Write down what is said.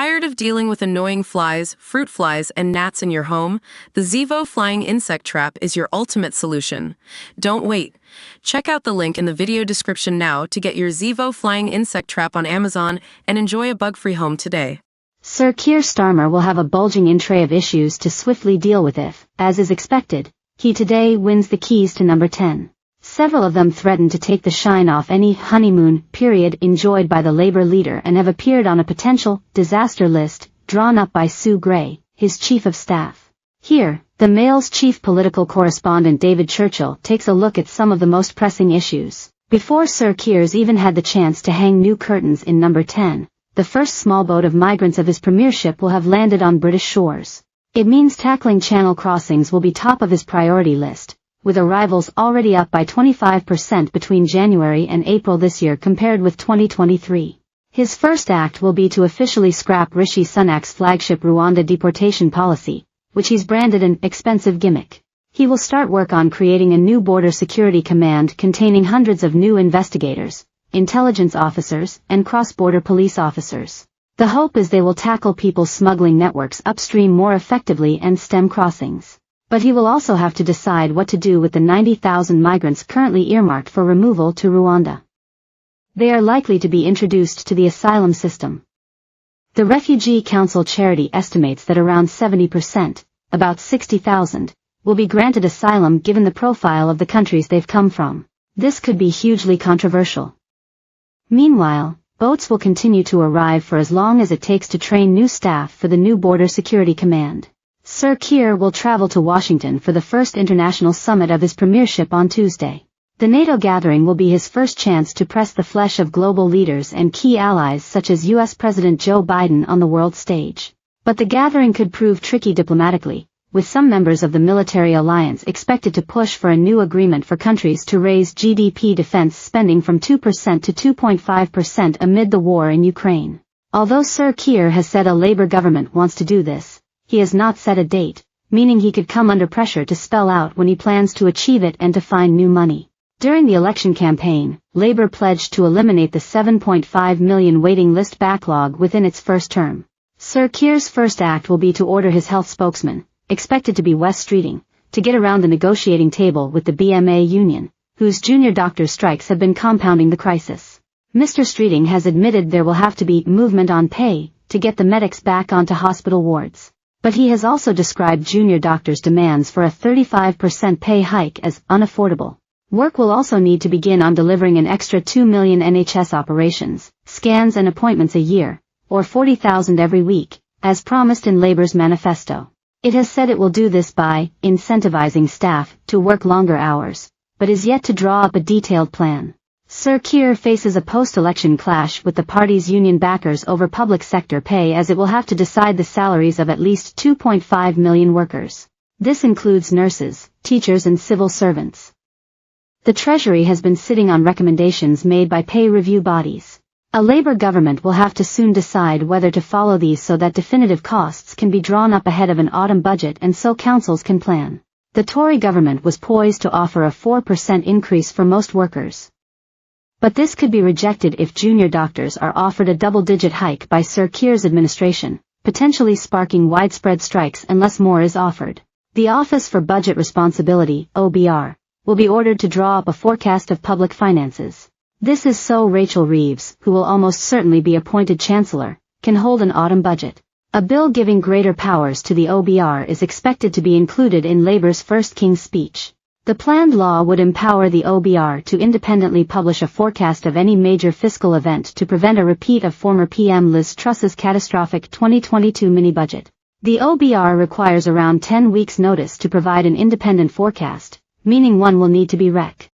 Tired of dealing with annoying flies, fruit flies, and gnats in your home? The Zevo Flying Insect Trap is your ultimate solution. Don't wait. Check out the link in the video description now to get your Zevo Flying Insect Trap on Amazon and enjoy a bug-free home today. Sir Keir Starmer will have a bulging in tray of issues to swiftly deal with if, as is expected, he today wins the keys to number 10. Several of them threaten to take the shine off any honeymoon period enjoyed by the Labour leader and have appeared on a potential disaster list drawn up by Sue Gray, his chief of staff. Here, the Mail's chief political correspondent David Churchill takes a look at some of the most pressing issues. Before Sir Keir's even had the chance to hang new curtains in number 10, the first small boat of migrants of his premiership will have landed on British shores. It means tackling channel crossings will be top of his priority list, with arrivals already up by 25% between January and April this year compared with 2023. His first act will be to officially scrap Rishi Sunak's flagship Rwanda deportation policy, which he's branded an expensive gimmick. He will start work on creating a new border security command containing hundreds of new investigators, intelligence officers, and cross-border police officers. The hope is they will tackle people smuggling networks upstream more effectively and stem crossings. But he will also have to decide what to do with the 90,000 migrants currently earmarked for removal to Rwanda. They are likely to be introduced to the asylum system. The Refugee Council charity estimates that around 70%, about 60,000, will be granted asylum given the profile of the countries they've come from. This could be hugely controversial. Meanwhile, boats will continue to arrive for as long as it takes to train new staff for the new Border Security Command. Sir Keir will travel to Washington for the first international summit of his premiership on Tuesday. The NATO gathering will be his first chance to press the flesh of global leaders and key allies such as U.S. President Joe Biden on the world stage. But the gathering could prove tricky diplomatically, with some members of the military alliance expected to push for a new agreement for countries to raise GDP defense spending from 2% to 2.5% amid the war in Ukraine. Although Sir Keir has said a Labour government wants to do this, he has not set a date, meaning he could come under pressure to spell out when he plans to achieve it and to find new money. During the election campaign, Labour pledged to eliminate the 7.5 million waiting list backlog within its first term. Sir Keir's first act will be to order his health spokesman, expected to be Wes Streeting, to get around the negotiating table with the BMA union, whose junior doctors' strikes have been compounding the crisis. Mr. Streeting has admitted there will have to be movement on pay to get the medics back onto hospital wards. But he has also described junior doctors' demands for a 35% pay hike as unaffordable. Work will also need to begin on delivering an extra 2 million NHS operations, scans and appointments a year, or 40,000 every week, as promised in Labour's manifesto. It has said it will do this by incentivizing staff to work longer hours, but is yet to draw up a detailed plan. Sir Keir faces a post-election clash with the party's union backers over public sector pay as it will have to decide the salaries of at least 2.5 million workers. This includes nurses, teachers and civil servants. The Treasury has been sitting on recommendations made by pay review bodies. A Labour government will have to soon decide whether to follow these so that definitive costs can be drawn up ahead of an autumn budget and so councils can plan. The Tory government was poised to offer a 4% increase for most workers. But this could be rejected if junior doctors are offered a double-digit hike by Sir Keir's administration, potentially sparking widespread strikes unless more is offered. The Office for Budget Responsibility, OBR, will be ordered to draw up a forecast of public finances. This is so Rachel Reeves, who will almost certainly be appointed Chancellor, can hold an autumn budget. A bill giving greater powers to the OBR is expected to be included in Labour's first King's Speech. The planned law would empower the OBR to independently publish a forecast of any major fiscal event to prevent a repeat of former PM Liz Truss's catastrophic 2022 mini-budget. The OBR requires around 10 weeks' notice to provide an independent forecast, meaning one will need to be Rec.